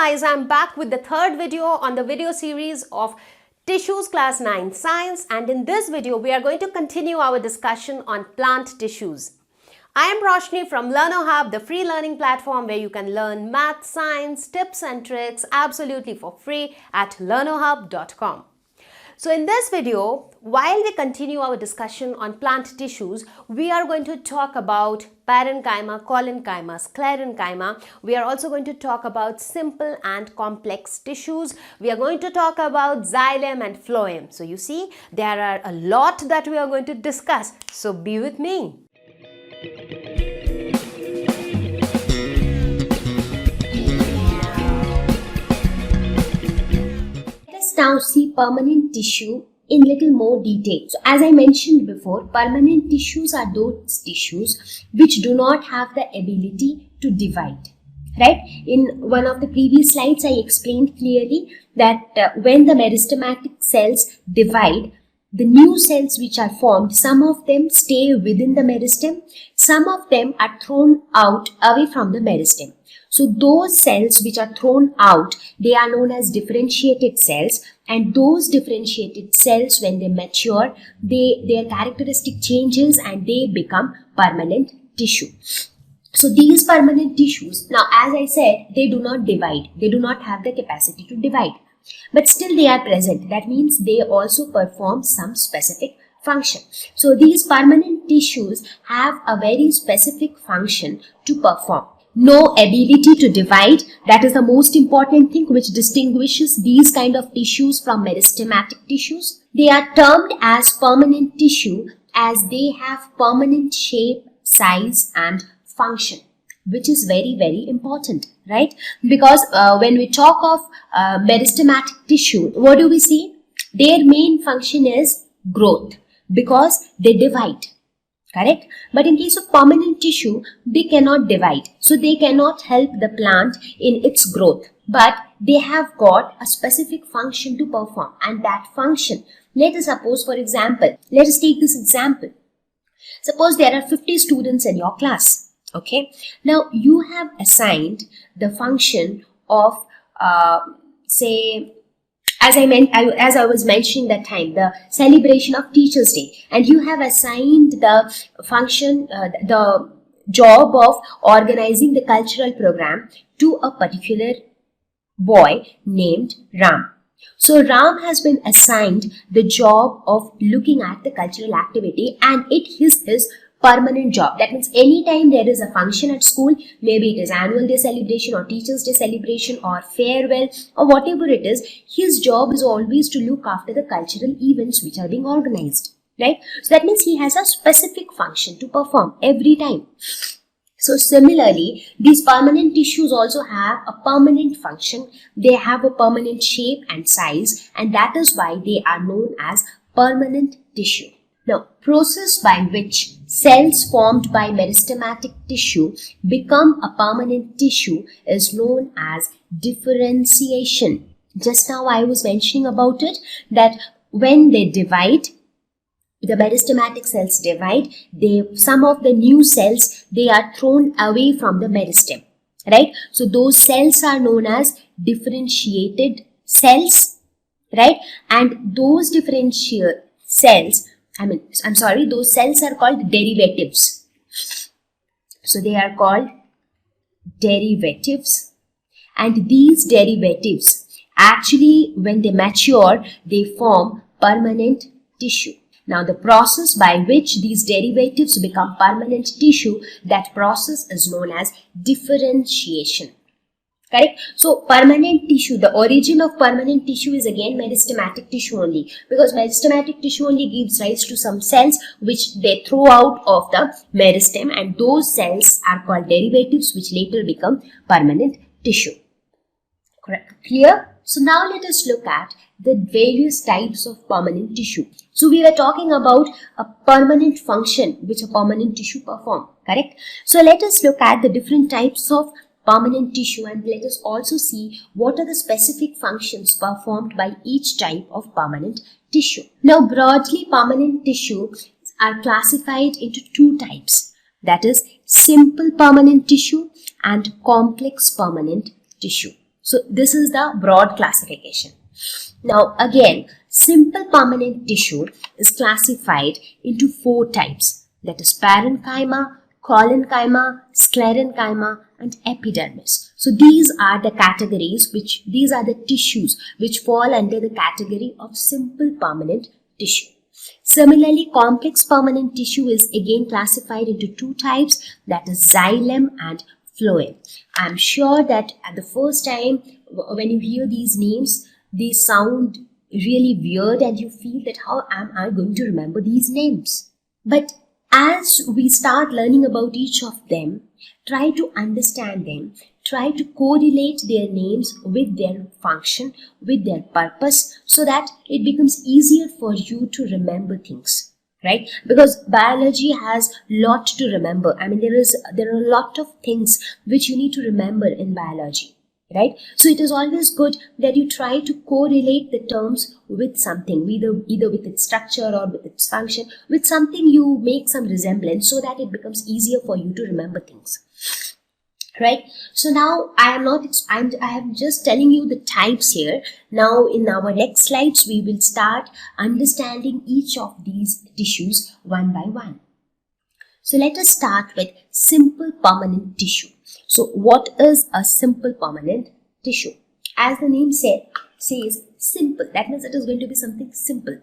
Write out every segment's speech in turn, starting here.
guys, I'm back with the third video on the video series of Tissues Class 9 Science, and in this video we are going to continue our discussion on plant tissues. I am Roshni from LearnoHub, the free learning platform where you can learn math, science, tips and tricks absolutely for free at learnohub.com. So in this video, while we continue our discussion on plant tissues, we are going to talk about Parenchyma, Collenchyma, Sclerenchyma. We are also going to talk about simple and complex tissues. We are going to talk about Xylem and Phloem. So you see, there are a lot that we are going to discuss. So be with me. Now see permanent tissue in little more detail. So as I mentioned before, permanent tissues are those tissues which do not have the ability to divide. Right? In one of the previous slides, I explained clearly that when the meristematic cells divide, the new cells which are formed, some of them stay within the meristem, some of them are thrown out away from the meristem. So those cells which are thrown out, they are known as differentiated cells, and those differentiated cells, when they mature, their characteristic changes and they become permanent tissue. So these permanent tissues, now as I said, they do not divide. They do not have the capacity to divide. But still they are present. That means they also perform some specific function. So these permanent tissues have a very specific function to perform. No ability to divide, that is the most important thing which distinguishes these kind of tissues from meristematic tissues. They are termed as permanent tissue as they have permanent shape, size and function, which is very, very important, right? Because when we talk of meristematic tissue, what do we see? Their main function is growth because they divide. Correct? But in case of permanent tissue, they cannot divide. So they cannot help the plant in its growth. But they have got a specific function to perform. And that function, let us suppose, for example, let us take this example. Suppose there are 50 students in your class. Okay? Now you have assigned the function of, say, as I was mentioning that time, the celebration of Teachers' Day, and you have assigned the function, the job of organizing the cultural program to a particular boy named Ram. So Ram has been assigned the job of looking at the cultural activity, and it is his permanent job. That means anytime there is a function at school, maybe it is annual day celebration or Teachers' Day celebration or farewell or whatever it is, his job is always to look after the cultural events which are being organized, right? So that means he has a specific function to perform every time. So similarly, these permanent tissues also have a permanent function. They have a permanent shape and size, and that is why they are known as permanent tissue. Now, process by which cells formed by meristematic tissue become a permanent tissue is known as differentiation. Just now I was mentioning about it, that when they divide, the meristematic cells divide, some of the new cells, they are thrown away from the meristem, right? So those cells are known as differentiated cells, right? And those differentiated cells, those cells are called derivatives. So they are called derivatives, and these derivatives actually, when they mature, they form permanent tissue. Now the process by which these derivatives become permanent tissue, that process is known as differentiation. Correct? So permanent tissue, the origin of permanent tissue is again meristematic tissue only, because meristematic tissue only gives rise to some cells which they throw out of the meristem, and those cells are called derivatives which later become permanent tissue. Correct? Clear? So now let us look at the various types of permanent tissue. So we were talking about a permanent function which a permanent tissue perform. Correct? So let us look at the different types of permanent tissue, and let us also see what are the specific functions performed by each type of permanent tissue. Now broadly, permanent tissue are classified into two types, that is simple permanent tissue and complex permanent tissue. So this is the broad classification. Now again, simple permanent tissue is classified into 4 types, that is Parenchyma, Collenchyma, Sclerenchyma and epidermis. So these are the categories these are the tissues which fall under the category of simple permanent tissue. Similarly, complex permanent tissue is again classified into 2 types, that is Xylem and Phloem. I am sure that at the first time when you hear these names, they sound really weird and you feel that how am I going to remember these names? But as we start learning about each of them, try to understand them, try to correlate their names with their function, with their purpose, so that it becomes easier for you to remember things, right? Because biology has lot to remember. I mean, there are a lot of things which you need to remember in biology, right? So it is always good that you try to correlate the terms with something, either with its structure or with its function, with something you make some resemblance, so that it becomes easier for you to remember things, right? So now I am just telling you the types here. Now in our next slides we will start understanding each of these tissues one by one. So let us start with simple permanent tissue. So what is a simple permanent tissue? As the name says simple, that means it is going to be something simple.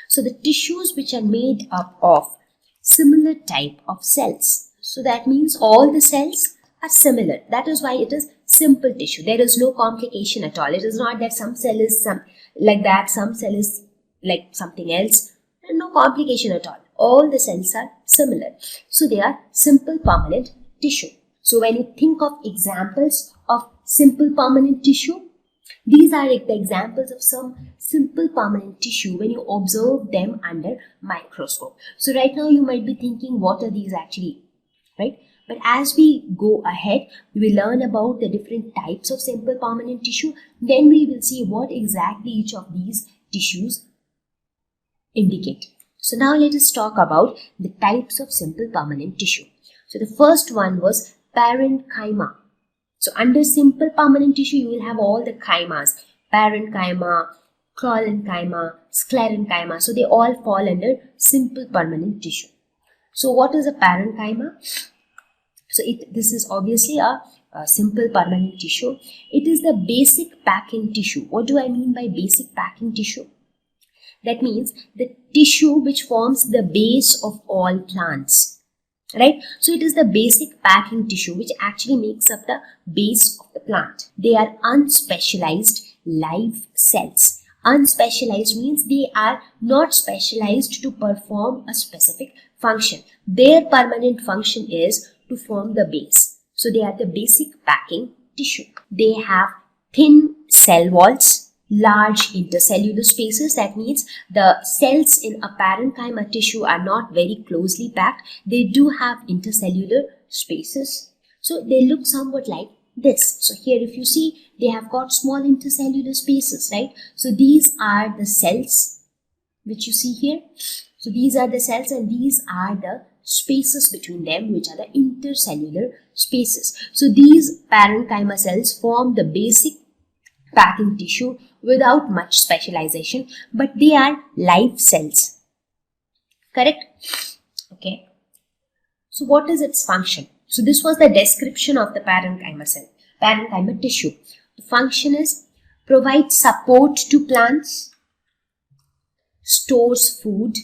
So the tissues which are made up of similar type of cells. So that means all the cells are similar. That is why it is simple tissue. There is no complication at all. It is not that some cell is like that, some cell is like something else. No complication at all. All the cells are similar. So they are simple permanent tissue. So when you think of examples of simple permanent tissue, these are the examples of some simple permanent tissue when you observe them under microscope. So right now you might be thinking, what are these actually, right? But as we go ahead, we will learn about the different types of simple permanent tissue. Then we will see what exactly each of these tissues indicate. So now let us talk about the types of simple permanent tissue. So the first one was Parenchyma. So under simple permanent tissue, you will have all the chymas, Parenchyma, Collenchyma, Sclerenchyma. So they all fall under simple permanent tissue. So what is a Parenchyma? So this is obviously a simple permanent tissue. It is the basic packing tissue. What do I mean by basic packing tissue? That means the tissue which forms the base of all plants, right? So it is the basic packing tissue which actually makes up the base of the plant. They are unspecialized live cells. Unspecialized means they are not specialized to perform a specific function. Their permanent function is to form the base. So they are the basic packing tissue. They have thin cell walls, large intercellular spaces. That means the cells in a parenchyma tissue are not very closely packed. They do have intercellular spaces. So they look somewhat like this. So here if you see, they have got small intercellular spaces, right? So these are the cells which you see here. So these are the cells and these are the spaces between them, which are the intercellular spaces. So these parenchyma cells form the basic packing tissue without much specialization, but they are live cells. Correct? Okay. So what is its function? So this was the description of the parenchyma cell, parenchyma tissue. The function is provide support to plants, stores food,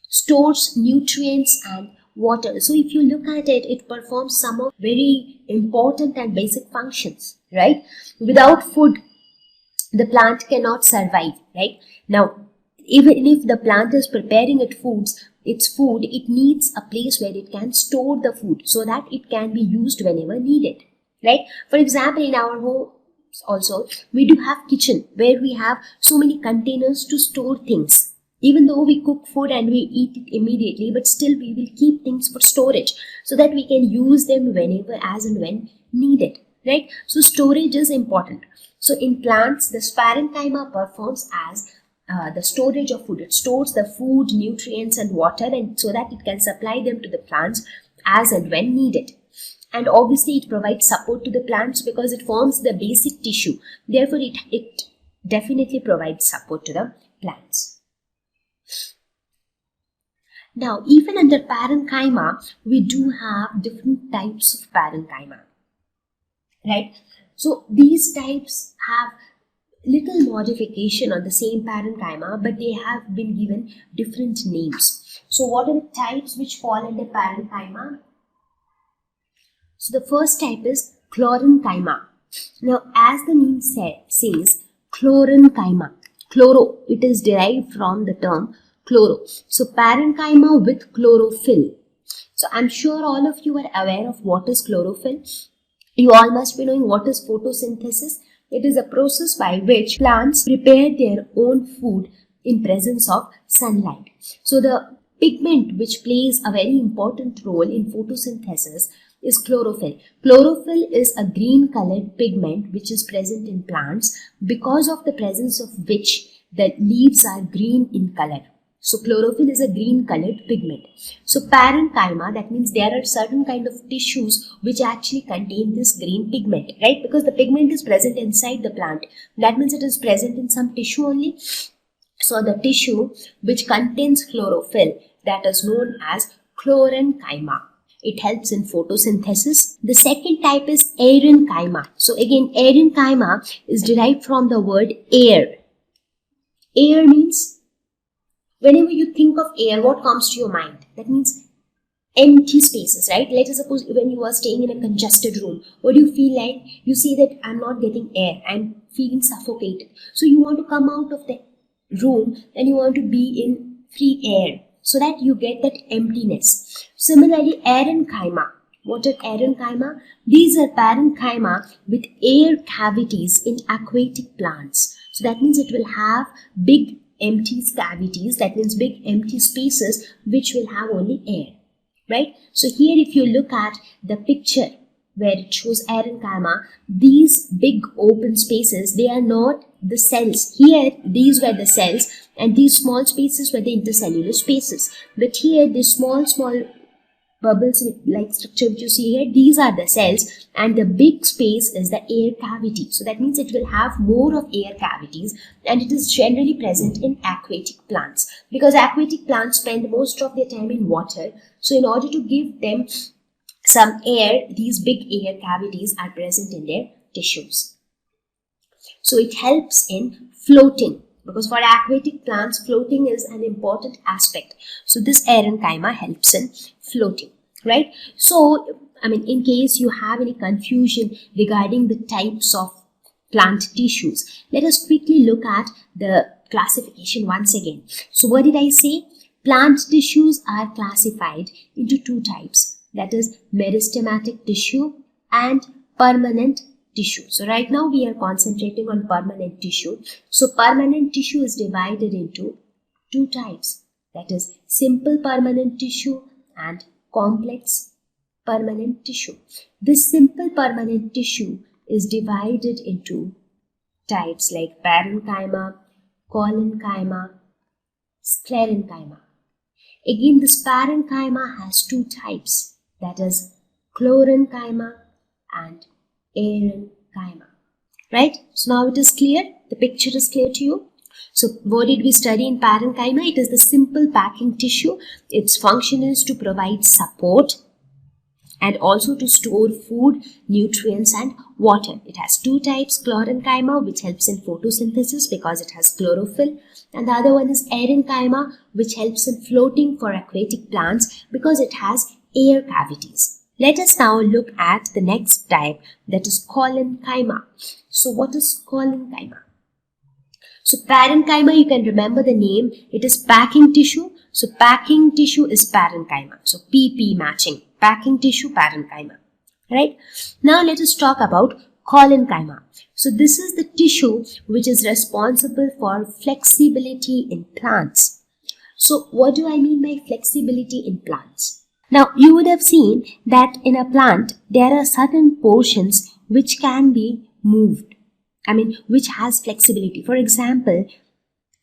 stores nutrients and water. So if you look at it, it performs some of very important and basic functions, right? Without food, the plant cannot survive, right? Now, even if the plant is preparing its food, it needs a place where it can store the food so that it can be used whenever needed, right? For example, in our home also, we do have kitchen where we have so many containers to store things. Even though we cook food and we eat it immediately, but still we will keep things for storage so that we can use them whenever, as and when needed, right? So storage is important. So in plants, the parenchyma performs as the storage of food. It stores the food, nutrients and water, and so that it can supply them to the plants as and when needed. And obviously it provides support to the plants because it forms the basic tissue. Therefore, it definitely provides support to the plants. Now, even under parenchyma, we do have different types of parenchyma, right? So these types have little modification on the same parenchyma, but they have been given different names. So what are the types which fall under parenchyma? So the first type is Chlorenchyma. Now, as the name says, Chlorenchyma. Chloro, it is derived from the term chloro. So parenchyma with chlorophyll. So I'm sure all of you are aware of what is chlorophyll. You all must be knowing what is photosynthesis. It is a process by which plants prepare their own food in presence of sunlight. So the pigment which plays a very important role in photosynthesis is chlorophyll. Chlorophyll is a green colored pigment which is present in plants, because of the presence of which the leaves are green in color. So chlorophyll is a green colored pigment. So parenchyma, that means there are certain kind of tissues which actually contain this green pigment, right? Because the pigment is present inside the plant. That means it is present in some tissue only. So the tissue which contains chlorophyll, that is known as Chlorenchyma. It helps in photosynthesis. The second type is Aerenchyma. So again, Aerenchyma is derived from the word air. Air means, whenever you think of air, what comes to your mind? That means empty spaces, right? Let us suppose when you are staying in a congested room, what do you feel like? You see that I'm not getting air, I'm feeling suffocated. So you want to come out of the room and you want to be in free air, so that you get that emptiness. Similarly, Aerenchyma. What are Aerenchyma? These are parenchyma with air cavities in aquatic plants. So that means it will have big empty cavities, that means big empty spaces which will have only air, right? So here if you look at the picture where it shows Aerenchyma, these big open spaces, they are not the cells. Here these were the cells and these small spaces were the intercellular spaces. But here these small bubbles like structure which you see here, these are the cells, and the big space is the air cavity. So that means it will have more of air cavities, and it is generally present in aquatic plants, because aquatic plants spend most of their time in water. So in order to give them some air, these big air cavities are present in their tissues. So it helps in floating, because for aquatic plants, floating is an important aspect. So this Aerenchyma helps in floating, right? So, in case you have any confusion regarding the types of plant tissues, let us quickly look at the classification once again. So what did I say? Plant tissues are classified into two types, that is meristematic tissue and permanent tissue. So right now we are concentrating on permanent tissue. So permanent tissue is divided into two types, that is simple permanent tissue and complex permanent tissue. This simple permanent tissue is divided into types like Parenchyma, Collenchyma, Sclerenchyma. Again, this Parenchyma has two types, that is Chlorenchyma and Aerenchyma, right? So now it is clear, the picture is clear to you. So what did we study in Parenchyma? It is the simple packing tissue. Its function is to provide support and also to store food, nutrients and water. It has two types, Chlorenchyma, which helps in photosynthesis because it has chlorophyll, and the other one is Aerenchyma, which helps in floating for aquatic plants because it has air cavities. Let us now look at the next type, that is Collenchyma. So what is Collenchyma? So Parenchyma, you can remember the name, it is packing tissue. So packing tissue is Parenchyma. So PP matching, packing tissue, Parenchyma, right? Now let us talk about Collenchyma. So this is the tissue which is responsible for flexibility in plants. So what do I mean by flexibility in plants? Now you would have seen that in a plant there are certain portions which can be moved. Which has flexibility. For example,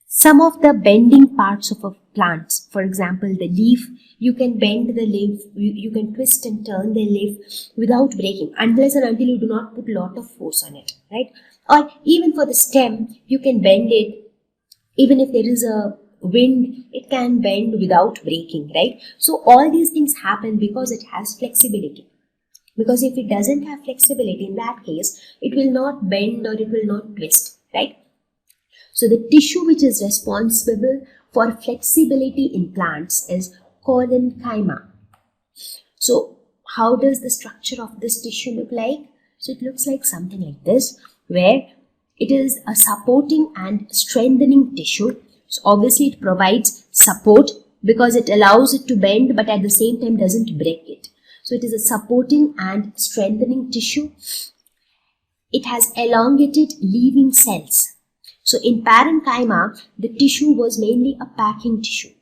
some of the bending parts of a plants. For example, the leaf, you can bend the leaf, you can twist and turn the leaf without breaking, unless and until you do not put a lot of force on it, right? Or even for the stem, you can bend it. Even if there is a wind, it can bend without breaking, right? So all these things happen because it has flexibility. Because if it doesn't have flexibility, in that case, it will not bend or it will not twist, right? So the tissue which is responsible for flexibility in plants is Collenchyma. So how does the structure of this tissue look like? So it looks like something like this, where it is a supporting and strengthening tissue. So obviously it provides support because it allows it to bend, but at the same time doesn't break it. So it is a supporting and strengthening tissue. It has elongated leaving cells. So in Parenchyma, the tissue was mainly a packing tissue,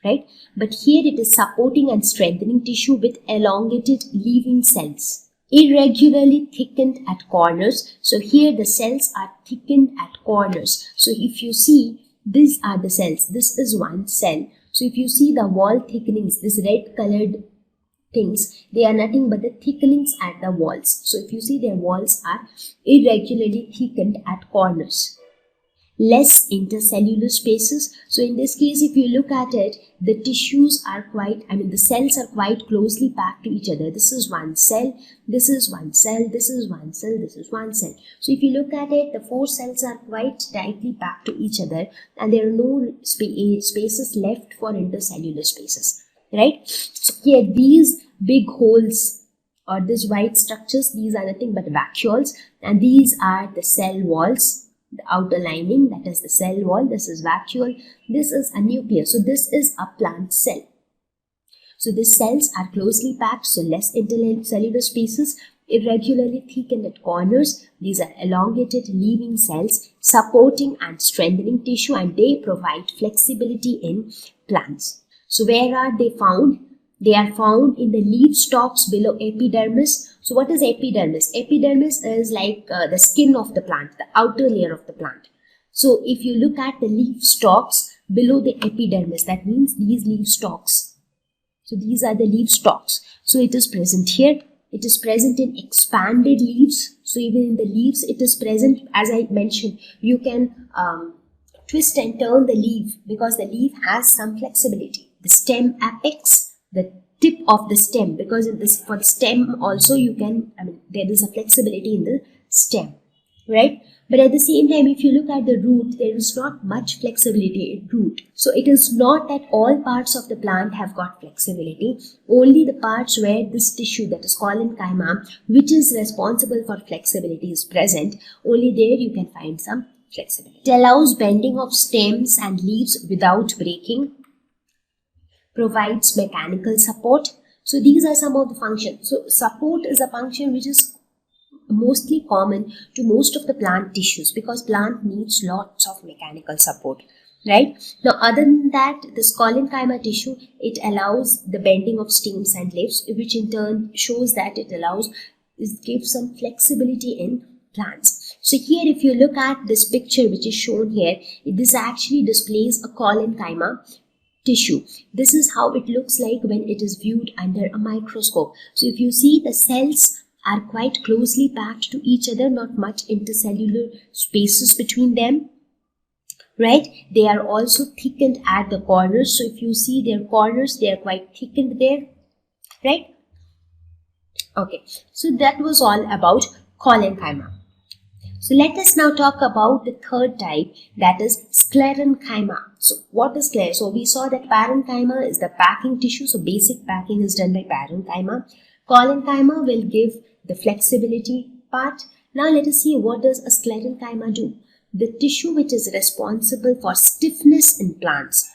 right? But here it is supporting and strengthening tissue with elongated leaving cells. Irregularly thickened at corners. So here the cells are thickened at corners. So if you see, these are the cells. This is one cell. So if you see the wall thickenings, this red colored things, they are nothing but the thickenings at the walls. So if you see, their walls are irregularly thickened at corners. Less intercellular spaces. So in this case, if you look at it, the tissues are the cells are quite closely packed to each other. This is one cell, this is one cell, this is one cell, this is one cell. So if you look at it, the 4 cells are quite tightly packed to each other, and there are no spaces left for intercellular spaces, right? So here, these big holes or these white structures, these are nothing but vacuoles, and these are the cell walls. The outer lining, that is the cell wall, this is vacuole, this is a nucleus. So this is a plant cell. So the cells are closely packed, so less intercellular spaces, irregularly thickened at corners. These are elongated leaving cells, supporting and strengthening tissue, and they provide flexibility in plants. So where are they found? They are found in the leaf stalks below epidermis. So what is epidermis? Epidermis is like the skin of the plant, the outer layer of the plant. So if you look at the leaf stalks below the epidermis, that means these leaf stalks. So these are the leaf stalks. So it is present here. It is present in expanded leaves. So even in the leaves, it is present. As I mentioned, you can twist and turn the leaf because the leaf has some flexibility. The stem apex, the tip of the stem, because for the stem also you can, there is a flexibility in the stem, right? But at the same time, if you look at the root, there is not much flexibility in root. So it is not that all parts of the plant have got flexibility. Only the parts where this tissue, that is Collenchyma, which is responsible for flexibility, is present. Only there you can find some flexibility. It allows bending of stems and leaves without breaking. Provides mechanical support. So these are some of the functions. So support is a function which is mostly common to most of the plant tissues because plant needs lots of mechanical support, right? Now other than that, this Collenchyma tissue, it allows the bending of stems and leaves, which in turn shows that it gives some flexibility in plants. So here if you look at this picture which is shown here, this actually displays a Collenchyma tissue. This is how it looks like when it is viewed under a microscope. So if you see, the cells are quite closely packed to each other, not much intercellular spaces between them, right? They are also thickened at the corners. So if you see their corners, they are quite thickened there, right? Okay, so that was all about Collenchyma. So let us now talk about the third type, that is Sclerenchyma. So what is Sclere? So we saw that Parenchyma is the packing tissue. So basic packing is done by Parenchyma. Collenchyma will give the flexibility part. Now let us see, what does a Sclerenchyma do? The tissue which is responsible for stiffness in plants.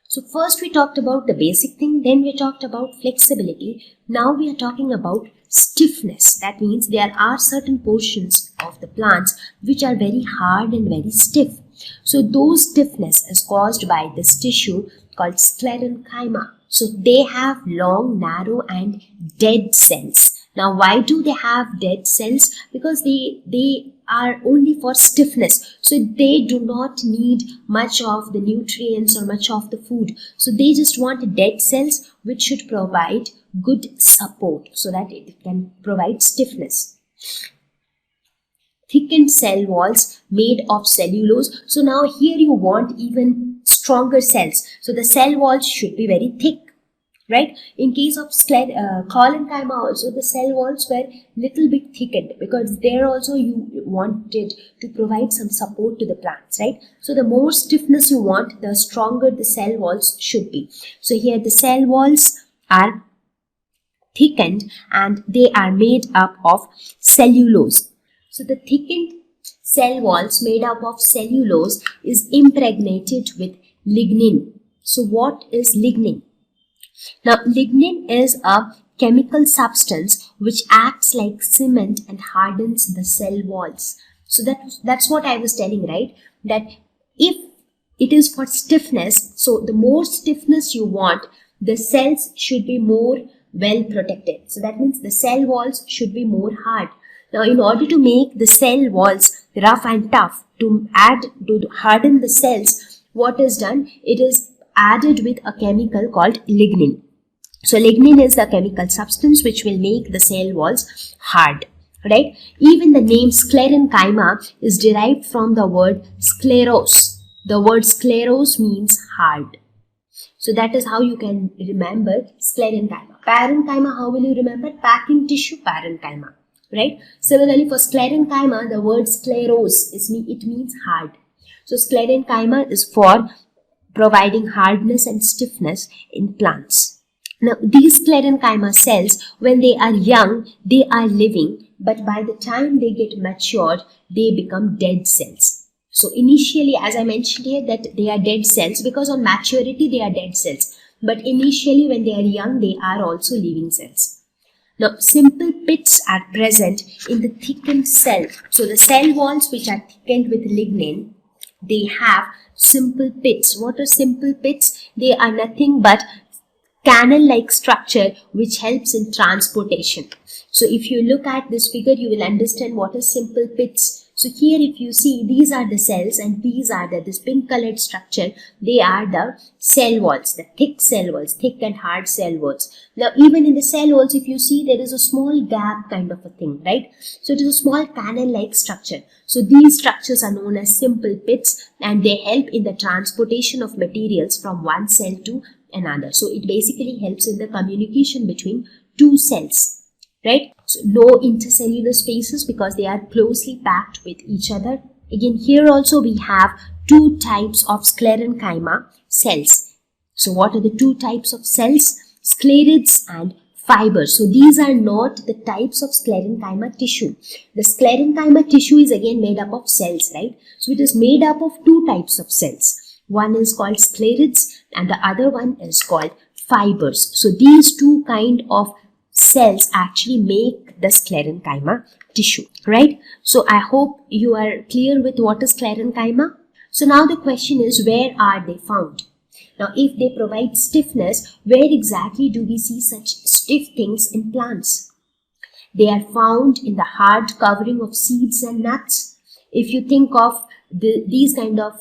So first we talked about the basic thing, then we talked about flexibility. Now we are talking about stiffness. That means there are certain portions of the plants which are very hard and very stiff. So those stiffness is caused by this tissue called Sclerenchyma. So they have long, narrow and dead cells. Now why do they have dead cells? Because they are only for stiffness. So they do not need much of the nutrients or much of the food. So they just want dead cells which should provide good support so that it can provide stiffness. Thickened cell walls made of cellulose. So now here you want even stronger cells. So the cell walls should be very thick, right? In case of Collenchyma also, the cell walls were little bit thickened because there also you wanted to provide some support to the plants, right? So the more stiffness you want, the stronger the cell walls should be. So here the cell walls are thickened and they are made up of cellulose. So the thickened cell walls made up of cellulose is impregnated with lignin. So what is lignin? Now lignin is a chemical substance which acts like cement and hardens the cell walls. So that's what I was telling, right? That if it is for stiffness, so the more stiffness you want, the cells should be more well protected. So that means the cell walls should be more hard. Now, in order to make the cell walls rough and tough, to harden the cells, what is done? It is added with a chemical called lignin. So, lignin is the chemical substance which will make the cell walls hard, right? Even the name Sclerenchyma is derived from the word sclerose. The word sclerose means hard. So, that is how you can remember Sclerenchyma. Parenchyma, how will you remember? Packing tissue parenchyma. Right? Similarly, for Sclerenchyma, the word sclerose it means hard. So Sclerenchyma is for providing hardness and stiffness in plants. Now, these Sclerenchyma cells, when they are young, they are living, but by the time they get matured, they become dead cells. So initially, as I mentioned here, that they are dead cells because on maturity they are dead cells. But initially, when they are young, they are also living cells. Now, simple pits are present in the thickened cell. So, the cell walls which are thickened with lignin, they have simple pits. What are simple pits? They are nothing but canal-like structure which helps in transportation. So, if you look at this figure, you will understand what are simple pits. So, here if you see, these are the cells and these are this pink colored structure. They are the cell walls, the thick cell walls, thick and hard cell walls. Now, even in the cell walls, if you see, there is a small gap kind of a thing, right? So, it is a small canal-like structure. So, these structures are known as simple pits and they help in the transportation of materials from one cell to another. So, it basically helps in the communication between two cells. Right? So no intercellular spaces because they are closely packed with each other. Again, here also we have two types of Sclerenchyma cells. So what are the two types of cells? Sclerids and fibres. So these are not the types of Sclerenchyma tissue. The Sclerenchyma tissue is again made up of cells, right? So it is made up of two types of cells. One is called sclerids and the other one is called fibres. So these two kind of cells actually make the Sclerenchyma tissue, right? So I hope you are clear with what is Sclerenchyma. So now the question is, where are they found? Now, if they provide stiffness, where exactly do we see such stiff things in plants? They are found in the hard covering of seeds and nuts. If you think of these kind of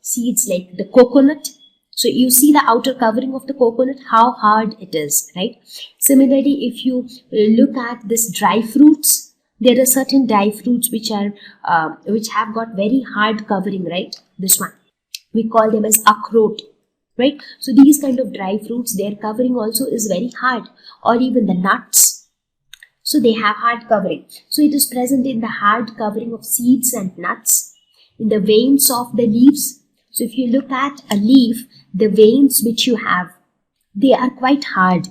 seeds like the coconut, so you see the outer covering of the coconut, how hard it is, right? Similarly, if you look at this dry fruits, there are certain dry fruits which have got very hard covering, right? This one, we call them as akhrot, right? So these kind of dry fruits, their covering also is very hard, or even the nuts. So they have hard covering. So it is present in the hard covering of seeds and nuts, in the veins of the leaves. So if you look at a leaf, the veins which you have, they are quite hard.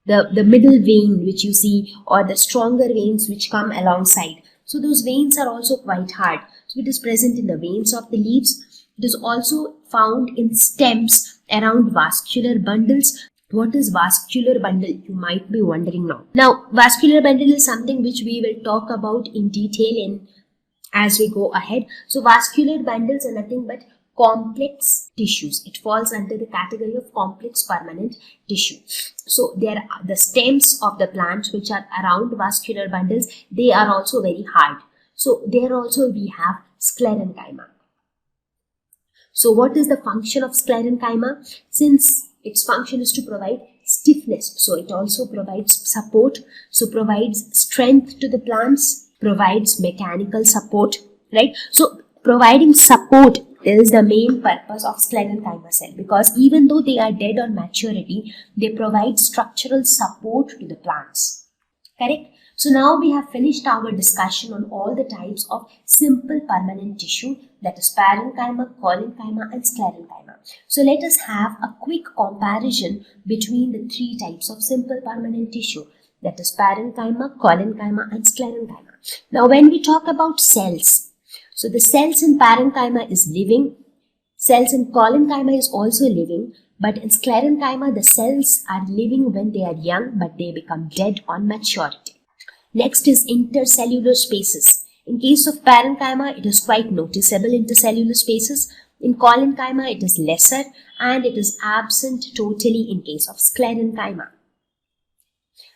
The middle vein which you see, or the stronger veins which come alongside. So those veins are also quite hard. So it is present in the veins of the leaves. It is also found in stems around vascular bundles. What is vascular bundle? You might be wondering now. Now, vascular bundle is something which we will talk about in detail as we go ahead. So vascular bundles are nothing but complex tissues. It falls under the category of complex permanent tissue. So there are the stems of the plants which are around vascular bundles. They are also very hard. So there also we have Sclerenchyma. So what is the function of Sclerenchyma? Since its function is to provide stiffness, so it also provides support, so provides strength to the plants, provides mechanical support, right? So providing support is the main purpose of Sclerenchyma cell, because even though they are dead on maturity, they provide structural support to the plants. Correct? So now we have finished our discussion on all the types of simple permanent tissue, that is Parenchyma, Collenchyma and Sclerenchyma. So let us have a quick comparison between the three types of simple permanent tissue, that is Parenchyma, Collenchyma and Sclerenchyma. Now when we talk about cells, so the cells in Parenchyma is living, cells in Collenchyma is also living, but in Sclerenchyma the cells are living when they are young but they become dead on maturity. Next is intercellular spaces. In case of Parenchyma, it is quite noticeable intercellular spaces. In Collenchyma, it is lesser and it is absent totally in case of Sclerenchyma.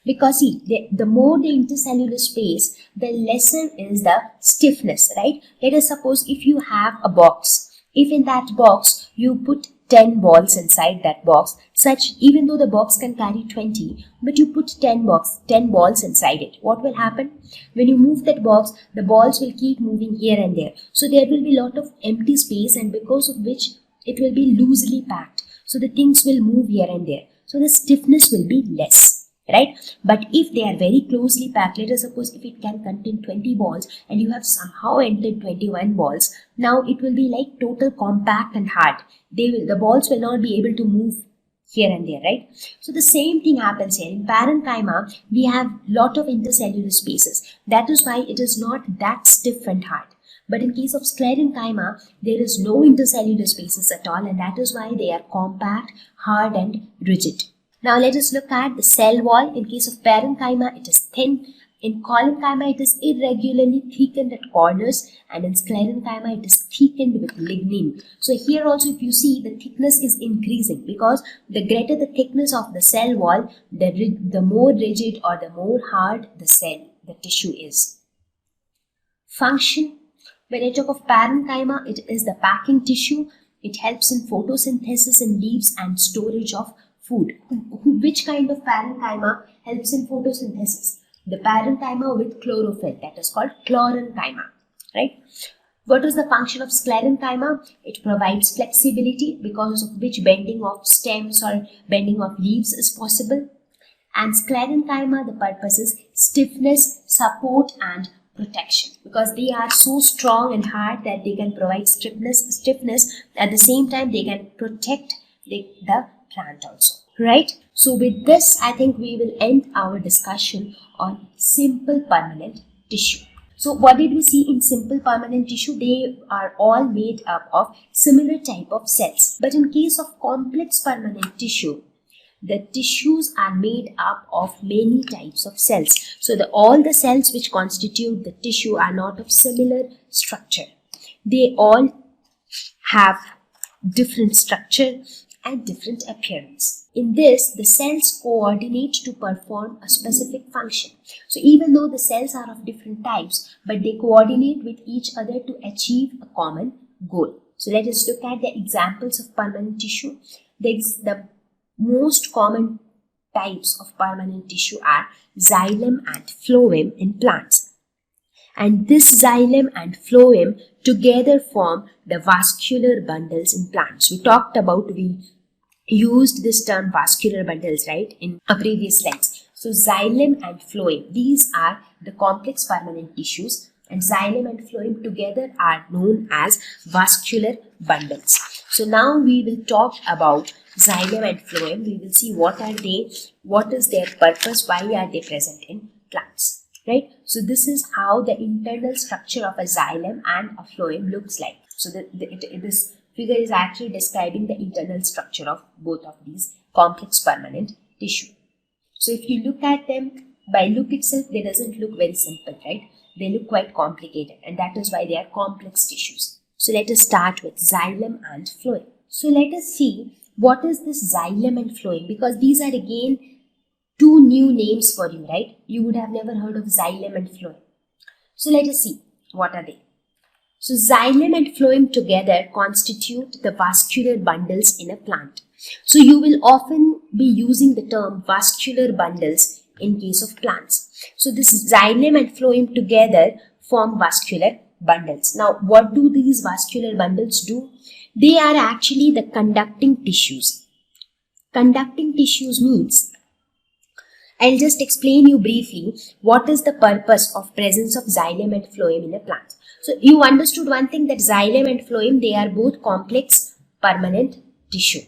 Because see, the more the intercellular space, the lesser is the stiffness, right? Let us suppose if you have a box. If in that box you put 10 balls inside that box, such even though the box can carry 20, but you put 10 balls inside it, what will happen? When you move that box, the balls will keep moving here and there. So there will be a lot of empty space, and because of which it will be loosely packed. So the things will move here and there. So the stiffness will be less. Right? But if they are very closely packed, let us suppose if it can contain 20 balls and you have somehow entered 21 balls, now it will be like total compact and hard. The balls will not be able to move here and there, right? So the same thing happens here. In Parenchyma, we have lot of intercellular spaces. That is why it is not that stiff and hard. But in case of Sclerenchyma, there is no intercellular spaces at all, and that is why they are compact, hard and rigid. Now let us look at the cell wall. In case of Parenchyma, it is thin. In Collenchyma, it is irregularly thickened at corners, and in Sclerenchyma, it is thickened with lignin. So here also, if you see, the thickness is increasing, because the greater the thickness of the cell wall, the more rigid or the more hard the tissue is. Function. When I talk of Parenchyma, it is the packing tissue. It helps in photosynthesis in leaves and storage of food. Which kind of Parenchyma helps in photosynthesis? The Parenchyma with chlorophyll, that is called Chlorenchyma, right? What is the function of Sclerenchyma? It provides flexibility, because of which bending of stems or bending of leaves is possible. And Sclerenchyma, the purpose is stiffness, support and protection, because they are so strong and hard that they can provide stiffness. At the same time, they can protect the plant also, right? So with this, I think we will end our discussion on simple permanent tissue. So what did we see in simple permanent tissue? They are all made up of similar type of cells. But in case of complex permanent tissue, the tissues are made up of many types of cells. So all the cells which constitute the tissue are not of similar structure. They all have different structure and different appearance. In this, the cells coordinate to perform a specific function. So even though the cells are of different types, but they coordinate with each other to achieve a common goal. So let us look at the examples of permanent tissue. The most common types of permanent tissue are xylem and phloem in plants. And this xylem and phloem together form the vascular bundles in plants. We used this term vascular bundles, right, in a previous slides. So xylem and phloem, these are the complex permanent tissues, and xylem and phloem together are known as vascular bundles. So now we will talk about xylem and phloem. We will see what are they, what is their purpose, why are they present in plants, right? So this is how the internal structure of a xylem and a phloem looks like. So this figure is actually describing the internal structure of both of these complex permanent tissue. So if you look at them, by look itself, they doesn't look very simple, right? They look quite complicated, and that is why they are complex tissues. So let us start with xylem and phloem. So let us see what is this xylem and phloem, because these are again two new names for you, right? You would have never heard of xylem and phloem. So let us see. What are they? So xylem and phloem together constitute the vascular bundles in a plant. So you will often be using the term vascular bundles in case of plants. So this xylem and phloem together form vascular bundles. Now what do these vascular bundles do? They are actually the conducting tissues. Conducting tissues means, I'll just explain you briefly what is the purpose of presence of xylem and phloem in a plant. So you understood one thing, that xylem and phloem, they are both complex permanent tissue,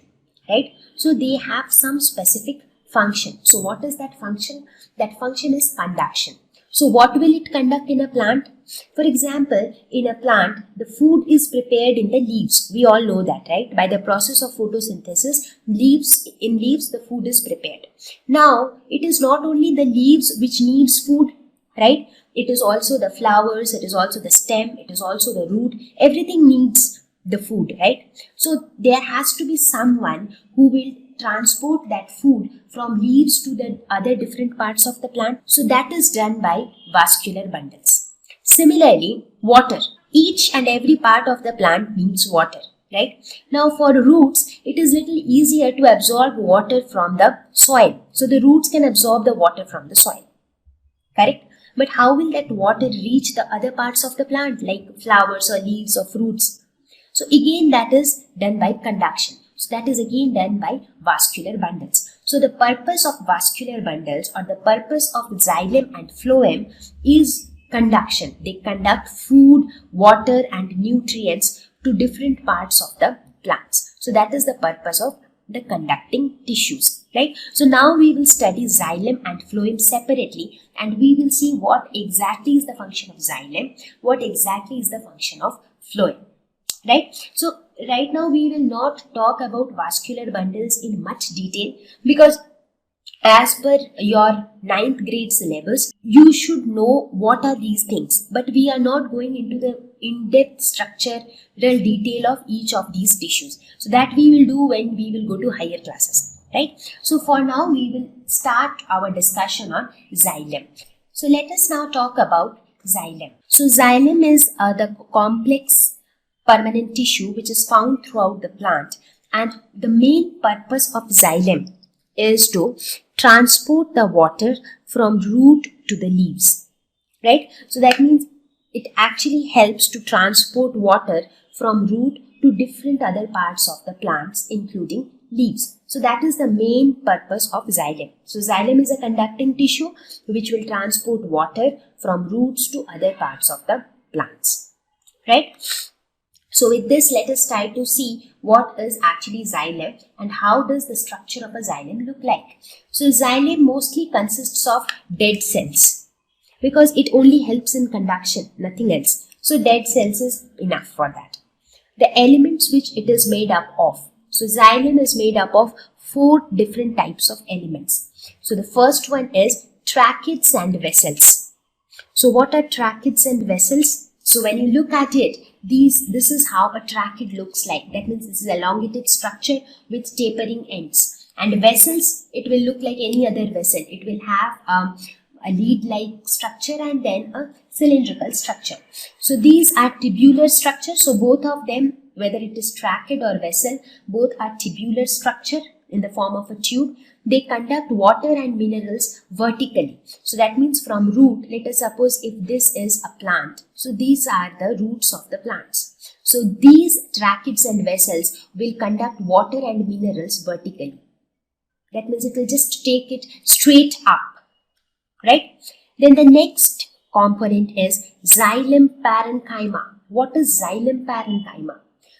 right? So they have some specific function. So what is that function? That function is conduction. So what will it conduct in a plant? For example, in a plant, the food is prepared in the leaves. We all know that, right? By the process of photosynthesis, in leaves the food is prepared. Now, it is not only the leaves which needs food, right? It is also the flowers, it is also the stem, it is also the root. Everything needs the food, right? So there has to be someone who will transport that food from leaves to the other different parts of the plant. So that is done by vascular bundles. Similarly, water. Each and every part of the plant needs water, right? Now for roots, it is little easier to absorb water from the soil. So the roots can absorb the water from the soil, correct? But how will that water reach the other parts of the plant, like flowers or leaves or fruits? So again, that is done by conduction. So that is again done by vascular bundles. So the purpose of vascular bundles, or the purpose of xylem and phloem, is conduction. They conduct food, water and nutrients to different parts of the plants. So that is the purpose of the conducting tissues, right? So now we will study xylem and phloem separately, and we will see what exactly is the function of xylem, what exactly is the function of phloem, right? So right now we will not talk about vascular bundles in much detail, because as per your 9th grade syllabus, you should know what are these things, but we are not going into the in-depth structural detail of each of these tissues. So that we will do when we will go to higher classes, right? So for now, we will start our discussion on xylem. So let us now talk about xylem. So xylem is the complex permanent tissue which is found throughout the plant, and the main purpose of xylem is to transport the water from root to the leaves, right? So that means it actually helps to transport water from root to different other parts of the plants, including leaves. So that is the main purpose of xylem. So xylem is a conducting tissue which will transport water from roots to other parts of the plants, right? So with this, let us try to see what is actually xylem and how does the structure of a xylem look like. So xylem mostly consists of dead cells, because it only helps in conduction, nothing else. So dead cells is enough for that. The elements which it is made up of. So xylem is made up of 4 different types of elements. So the first one is tracheids and vessels. So what are tracheids and vessels? So when you look at it, this is how a tracheid looks like. That means this is a elongated structure with tapering ends. And vessels, it will look like any other vessel. It will have a lead-like structure and then a cylindrical structure. So these are tubular structures. So both of them, whether it is tracheid or vessel, both are tubular structure in the form of a tube. They conduct water and minerals vertically. So that means from root, let us suppose if this is a plant. So these are the roots of the plants. So these tracheids and vessels will conduct water and minerals vertically. That means it will just take it straight up, right? Then the next component is xylem parenchyma. What is xylem parenchyma?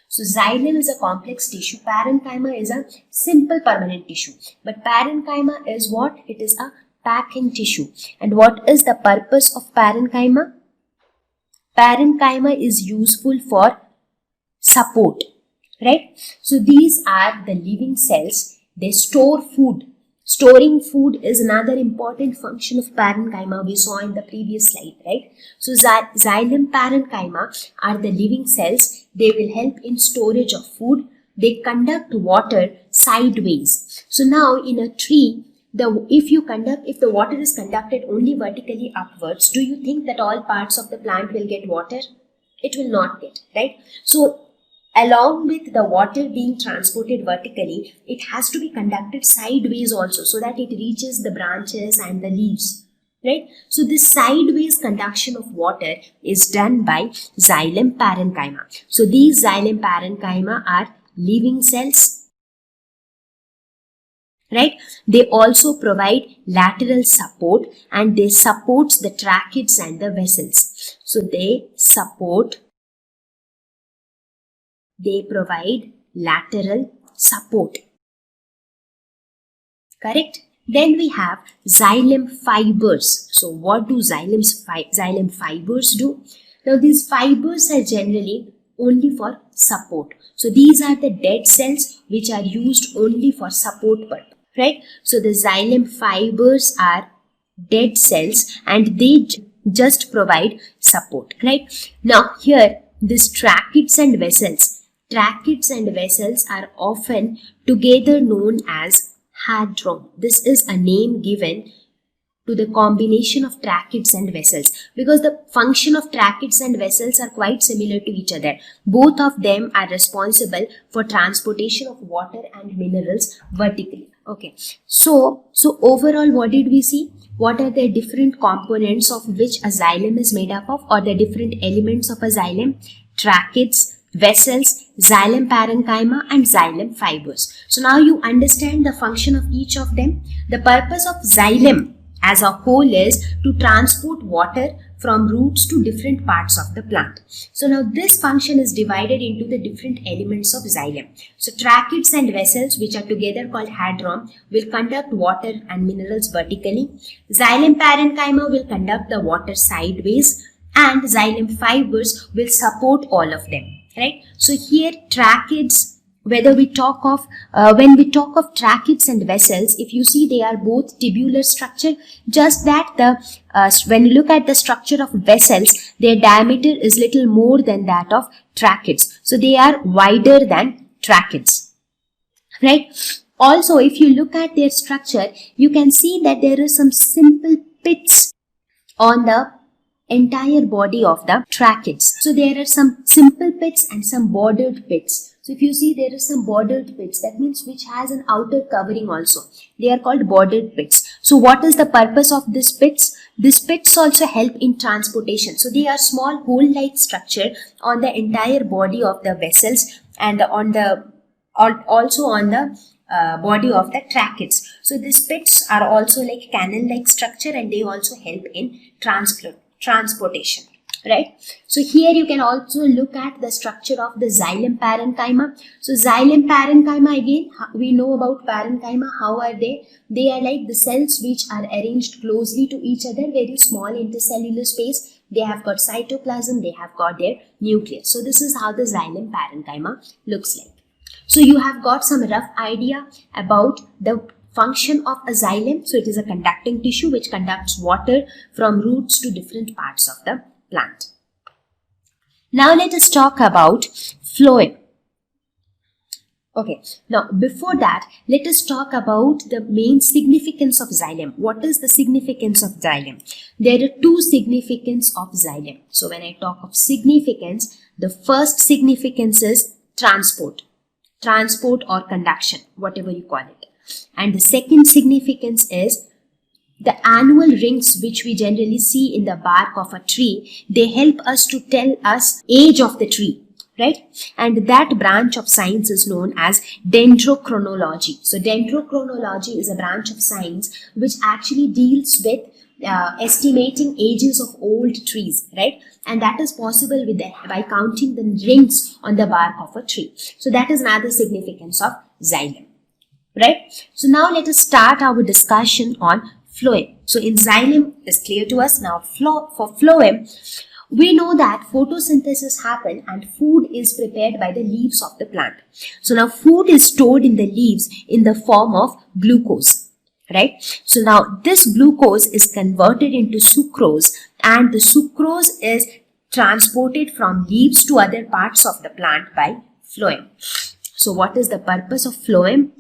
So xylem is a complex tissue. Parenchyma is a simple permanent tissue. But parenchyma is what? It is a packing tissue. And what is the purpose of parenchyma? Parenchyma is useful for support, right? So these are the living cells. They store food. Storing food is another important function of parenchyma we saw in the previous slide, right? So xylem parenchyma are the living cells. They will help in storage of food. They conduct water sideways. So now in a tree, if the water is conducted only vertically upwards, do you think that all parts of the plant will get water? It will not get, right? So along with the water being transported vertically, it has to be conducted sideways also, so that it reaches the branches and the leaves, right? So this sideways conduction of water is done by xylem parenchyma. So these xylem parenchyma are living cells, right? They also provide lateral support, and they support the tracheids and the vessels. So they provide lateral support. Correct? Then we have xylem fibers. So what do xylem fibers do? Now these fibers are generally only for support. So these are the dead cells which are used only for support purpose. Right? So the xylem fibers are dead cells and they just provide support. Right? Now here, these tracheids and vessels are often together known as hadron. This is a name given to the combination of tracheids and vessels, because the function of tracheids and vessels are quite similar to each other. Both of them are responsible for transportation of water and minerals vertically. Okay, so overall, what did we see? What are the different components of which a xylem is made up of, or the different elements of a xylem? Tracheids, vessels, xylem parenchyma, and xylem fibers. So now you understand the function of each of them. The purpose of xylem as a whole is to transport water from roots to different parts of the plant. So now this function is divided into the different elements of xylem. So tracheids and vessels, which are together called hadron, will conduct water and minerals vertically. Xylem parenchyma will conduct the water sideways, and xylem fibers will support all of them. Right? So here tracheids, when we talk of tracheids and vessels, if you see, they are both tubular structure, just that when you look at the structure of vessels, their diameter is little more than that of tracheids. So they are wider than tracheids, right? Also, if you look at their structure, you can see that there are some simple pits on the entire body of the tracheids. So there are some simple pits and some bordered pits. So if you see, there are some bordered pits, that means which has an outer covering also. They are called bordered pits. So what is the purpose of these pits? These pits also help in transportation. So they are small hole-like structure on the entire body of the vessels and also on the body of the tracheids. So these pits are also like canal-like structure, and they also help in transportation. Right? So here you can also look at the structure of the xylem parenchyma. So xylem parenchyma, again, we know about parenchyma. How are they? They are like the cells which are arranged closely to each other, very small intercellular space. They have got cytoplasm, they have got their nucleus. So this is how the xylem parenchyma looks like. So you have got some rough idea about the function of a xylem. So it is a conducting tissue which conducts water from roots to different parts of the plant. Now let us talk about phloem. Okay, now before that, let us talk about the main significance of xylem. What is the significance of xylem? There are two significance of xylem. So when I talk of significance, the first significance is transport or conduction, whatever you call it. And the second significance is the annual rings which we generally see in the bark of a tree. They help us to tell us age of the tree, right? And that branch of science is known as dendrochronology. So dendrochronology is a branch of science which actually deals with estimating ages of old trees, right? And that is possible by counting the rings on the bark of a tree. So that is another significance of xylem, right? So now let us start our discussion on phloem. So in xylem is clear to us. Now for phloem, we know that photosynthesis happens and food is prepared by the leaves of the plant. So now food is stored in the leaves in the form of glucose, right? So now this glucose is converted into sucrose, and the sucrose is transported from leaves to other parts of the plant by phloem. So what is the purpose of phloem?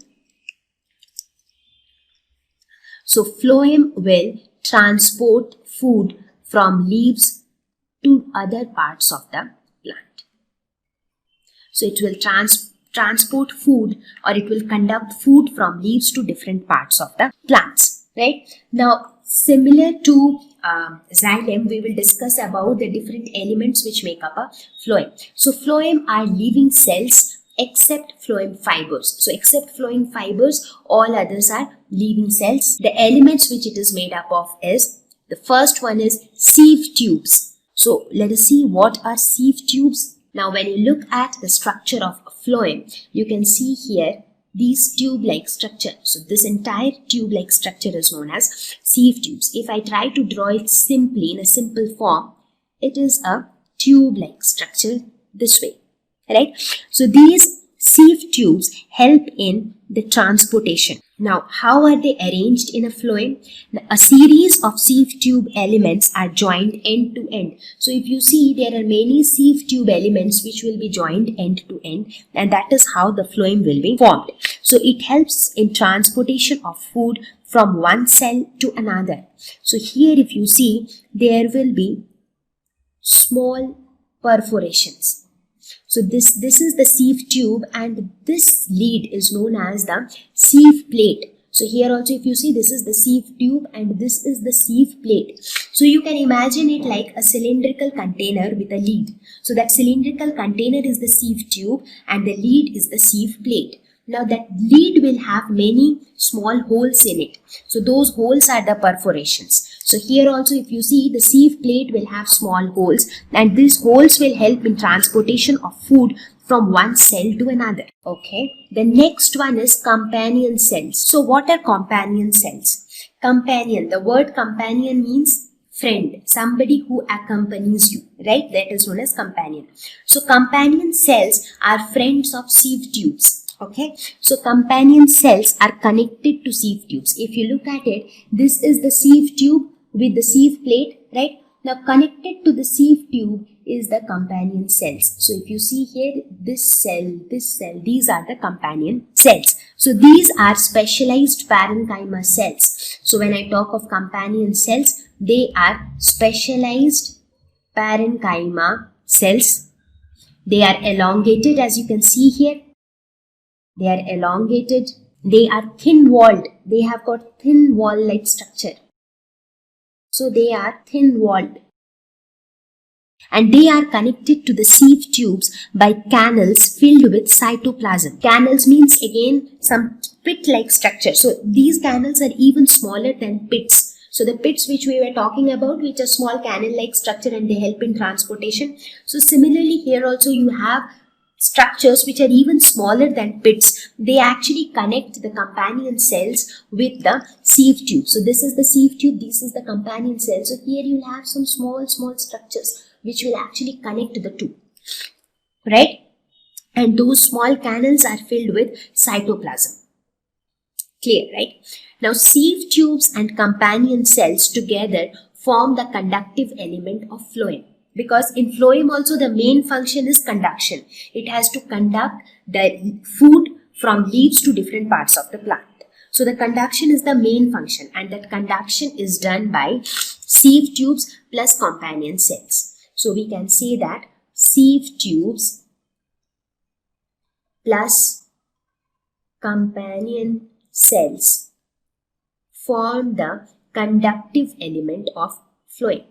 So phloem will transport food from leaves to other parts of the plant. So it will transport food, or it will conduct food from leaves to different parts of the plants, right? Now, similar to xylem, we will discuss about the different elements which make up a phloem. So phloem are living cells except phloem fibers. So except phloem fibers, all others are living cells. The elements which it is made up of is, the first one is sieve tubes. So let us see what are sieve tubes. Now when you look at the structure of a phloem, you can see here these tube-like structure. So this entire tube-like structure is known as sieve tubes. If I try to draw it simply in a simple form, it is a tube-like structure this way, right? So these sieve tubes help in the transportation. Now, how are they arranged in a phloem? A series of sieve tube elements are joined end to end. So if you see, there are many sieve tube elements which will be joined end to end, and that is how the phloem will be formed. So it helps in transportation of food from one cell to another. So here if you see, there will be small perforations. So this is the sieve tube, and this lead is known as the sieve plate. So here also if you see, this is the sieve tube and this is the sieve plate. So you can imagine it like a cylindrical container with a lead. So that cylindrical container is the sieve tube and the lead is the sieve plate. Now that lead will have many small holes in it. So those holes are the perforations. So here also if you see, the sieve plate will have small holes, and these holes will help in transportation of food from one cell to another. Okay. The next one is companion cells. So what are companion cells? Companion, the word companion means friend, somebody who accompanies you, right? That is known as companion. So companion cells are friends of sieve tubes. Okay, so companion cells are connected to sieve tubes. If you look at it, this is the sieve tube with the sieve plate, right? Now connected to the sieve tube is the companion cells. So if you see here, this cell, these are the companion cells. So these are specialized parenchyma cells. So when I talk of companion cells, they are specialized parenchyma cells. They are elongated, as you can see here. They are elongated. They are thin-walled. They have got thin wall-like structure. So they are thin-walled. And they are connected to the sieve tubes by canals filled with cytoplasm. Canals means again some pit-like structure. So these canals are even smaller than pits. So the pits which we were talking about, which are small canal-like structure, and they help in transportation. So similarly here also you have structures which are even smaller than pits. They actually connect the companion cells with the sieve tube. So this is the sieve tube, this is the companion cell. So here you will have some small structures which will actually connect the two, right? And those small canals are filled with cytoplasm. Clear, right? Now sieve tubes and companion cells together form the conductive element of phloem. Because in phloem also the main function is conduction. It has to conduct the food from leaves to different parts of the plant. So the conduction is the main function, and that conduction is done by sieve tubes plus companion cells. So we can say that sieve tubes plus companion cells form the conductive element of phloem.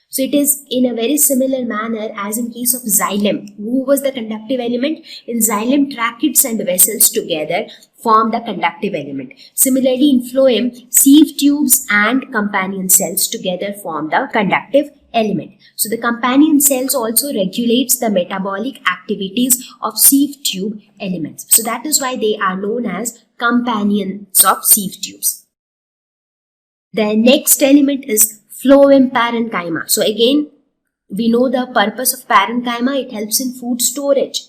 So it is in a very similar manner as in case of xylem. Who was the conductive element? In xylem, tracheids and vessels together form the conductive element. Similarly in phloem, sieve tubes and companion cells together form the conductive element. So the companion cells also regulates the metabolic activities of sieve tube elements. So that is why they are known as companions of sieve tubes. The next element is phloem parenchyma. So again, we know the purpose of parenchyma. It helps in food storage.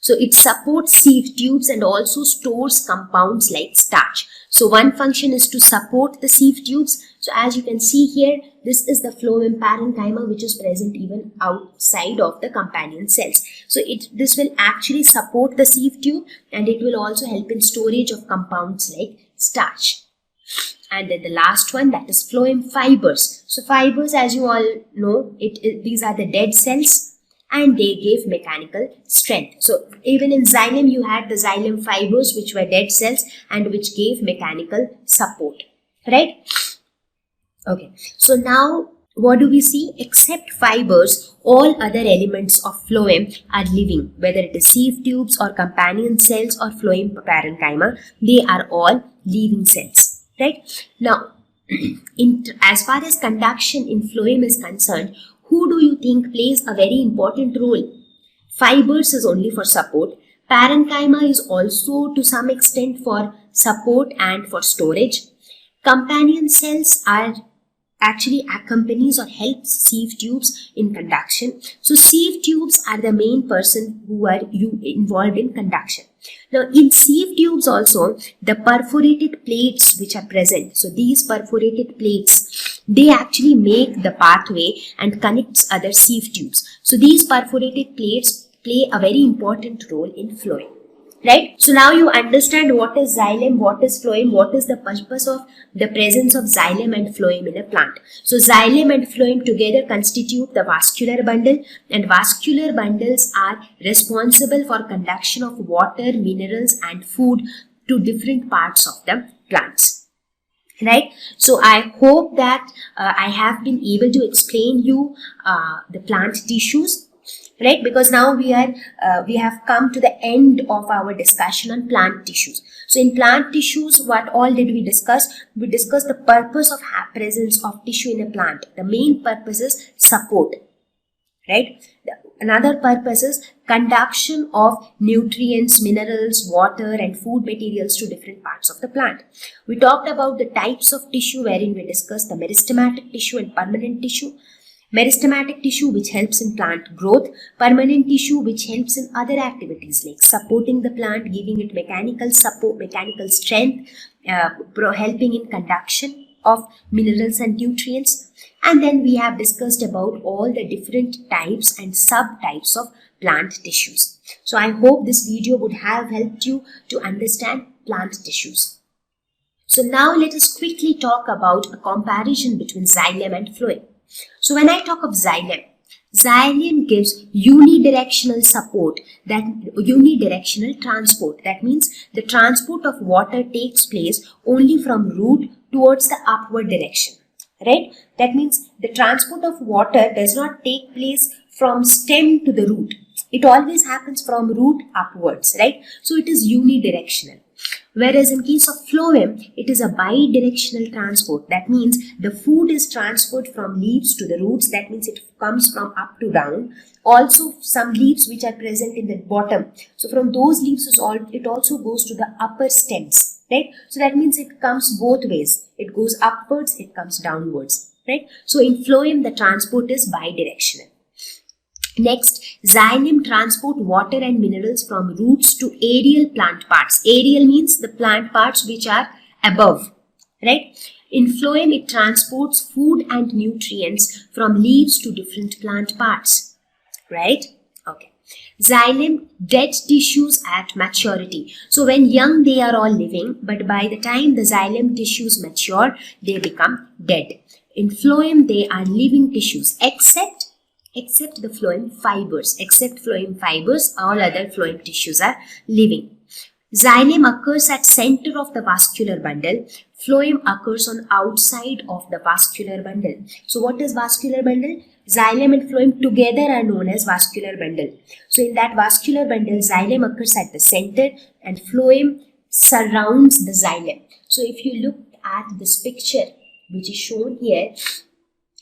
So it supports sieve tubes and also stores compounds like starch. So one function is to support the sieve tubes. So as you can see here, this is the phloem parenchyma which is present even outside of the companion cells. So this will actually support the sieve tube, and it will also help in storage of compounds like starch. And then the last one, that is phloem fibers. So fibers, as you all know, these are the dead cells and they gave mechanical strength. So even in xylem, you had the xylem fibers which were dead cells and which gave mechanical support, right? Okay, so now what do we see? Except fibers, all other elements of phloem are living, whether it is sieve tubes or companion cells or phloem parenchyma, they are all living cells, right? Now, as far as conduction in phloem is concerned, who do you think plays a very important role? Fibers is only for support. Parenchyma is also to some extent for support and for storage. Companion cells are actually accompanies or helps sieve tubes in conduction. So sieve tubes are the main person who are involved in conduction. Now in sieve tubes also, the perforated plates which are present, so these perforated plates, they actually make the pathway and connects other sieve tubes. So these perforated plates play a very important role in phloem. Right? So now you understand what is xylem, what is phloem, what is the purpose of the presence of xylem and phloem in a plant. So xylem and phloem together constitute the vascular bundle, and vascular bundles are responsible for conduction of water, minerals and food to different parts of the plants. Right? So I hope that I have been able to explain you the plant tissues. Right, because now we have come to the end of our discussion on plant tissues. So in plant tissues, what all did we discuss? We discussed the purpose of presence of tissue in a plant. The main purpose is support, right? Another purpose is conduction of nutrients, minerals, water and food materials to different parts of the plant. We talked about the types of tissue wherein we discussed the meristematic tissue and permanent tissue. Meristematic tissue which helps in plant growth, permanent tissue which helps in other activities like supporting the plant, giving it mechanical support, mechanical strength, helping in conduction of minerals and nutrients. And then we have discussed about all the different types and subtypes of plant tissues. So I hope this video would have helped you to understand plant tissues. So now let us quickly talk about a comparison between xylem and phloem. So when I talk of xylem, xylem gives unidirectional support, that unidirectional transport. That means the transport of water takes place only from root towards the upward direction, right? That means the transport of water does not take place from stem to the root. It always happens from root upwards, right? So it is unidirectional. Whereas in case of phloem, it is a bidirectional transport. That means the food is transferred from leaves to the roots. That means it comes from up to down. Also some leaves which are present in the bottom. So from those leaves, it also goes to the upper stems, right? So that means it comes both ways. It goes upwards, it comes downwards, right? So in phloem, the transport is bidirectional. Next, xylem transport water and minerals from roots to aerial plant parts. Aerial means the plant parts which are above, right? In phloem, it transports food and nutrients from leaves to different plant parts, right? Okay. Xylem, dead tissues at maturity. So when young, they are all living, but by the time the xylem tissues mature, they become dead. In phloem, they are living tissues, except the phloem fibers. Except phloem fibers, all other phloem tissues are living. Xylem occurs at center of the vascular bundle. Phloem occurs on outside of the vascular bundle. So what is vascular bundle? Xylem and phloem together are known as vascular bundle. So in that vascular bundle, xylem occurs at the center and phloem surrounds the xylem. So if you look at this picture which is shown here,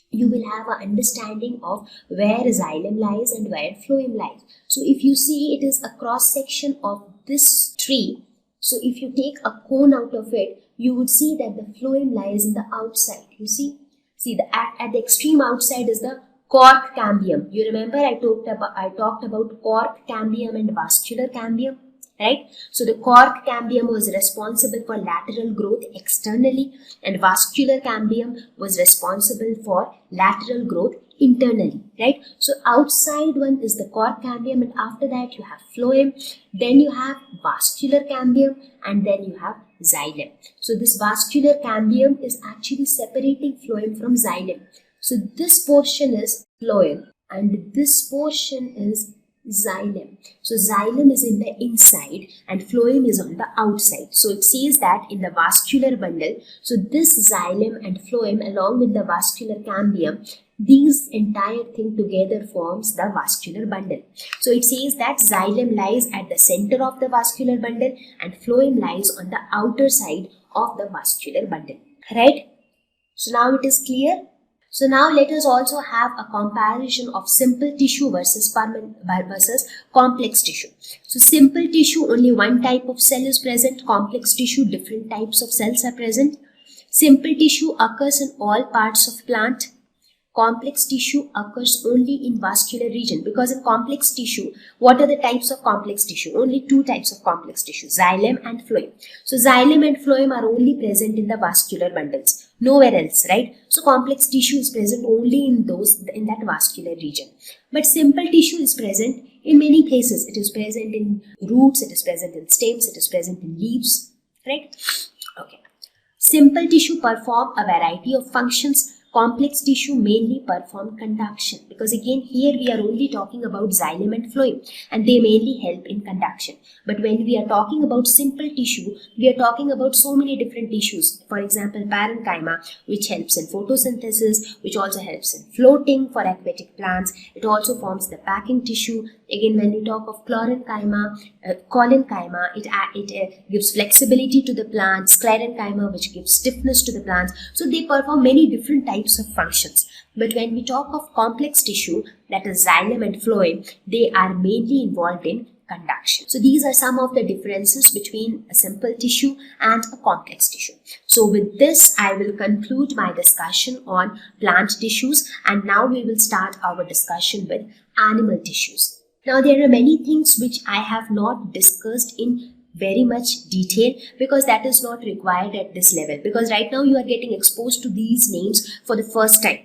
you will have an understanding of where xylem lies and where phloem lies. So if you see, it is a cross section of this tree. So if you take a cone out of it, you would see that the phloem lies in the outside. You see at the extreme outside is the cork cambium. You remember I talked about cork cambium and vascular cambium, right? So the cork cambium was responsible for lateral growth externally and vascular cambium was responsible for lateral growth internally, right? So outside one is the cork cambium and after that you have phloem. Then you have vascular cambium, and then you have xylem. So this vascular cambium is actually separating phloem from xylem. So this portion is phloem and this portion is xylem. So xylem is in the inside and phloem is on the outside. So it says that in the vascular bundle, so this xylem and phloem along with the vascular cambium, these entire thing together forms the vascular bundle. So it says that xylem lies at the center of the vascular bundle and phloem lies on the outer side of the vascular bundle. Right? So now it is clear. So now let us also have a comparison of simple tissue versus complex tissue. So simple tissue, only one type of cell is present. Complex tissue, different types of cells are present. Simple tissue occurs in all parts of plant. Complex tissue occurs only in vascular region, because in complex tissue, what are the types of complex tissue? Only two types of complex tissue, xylem and phloem. So xylem and phloem are only present in the vascular bundles, nowhere else, right? So complex tissue is present only in that vascular region. But simple tissue is present in many places. It is present in roots, it is present in stems, it is present in leaves, right? Okay. Simple tissue perform a variety of functions. Complex tissue mainly perform conduction, because again here we are only talking about xylem and phloem and they mainly help in conduction. But when we are talking about simple tissue, we are talking about so many different tissues. For example, parenchyma, which helps in photosynthesis, which also helps in floating for aquatic plants. It also forms the packing tissue. Again, when we talk of Chlorenchyma, Collenchyma, it gives flexibility to the plant. Sclerenchyma, which gives stiffness to the plants. So they perform many different types of functions. But when we talk of complex tissue, that is xylem and phloem, they are mainly involved in conduction. So these are some of the differences between a simple tissue and a complex tissue. So with this, I will conclude my discussion on plant tissues, and now we will start our discussion with animal tissues. Now there are many things which I have not discussed in very much detail, because that is not required at this level, because right now you are getting exposed to these names for the first time,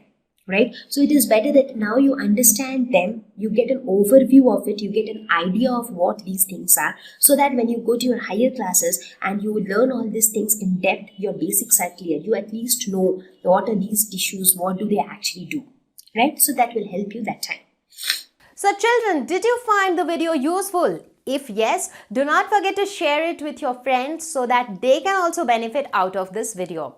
right? So it is better that now you understand them, you get an overview of it, you get an idea of what these things are, so that when you go to your higher classes and you learn all these things in depth, your basics are clear. You at least know what are these tissues, what do they actually do, right? So that will help you that time. So children, did you find the video useful? If yes, do not forget to share it with your friends so that they can also benefit out of this video.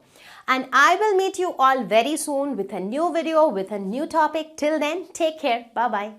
And I will meet you all very soon with a new video, with a new topic. Till then, take care. Bye-bye.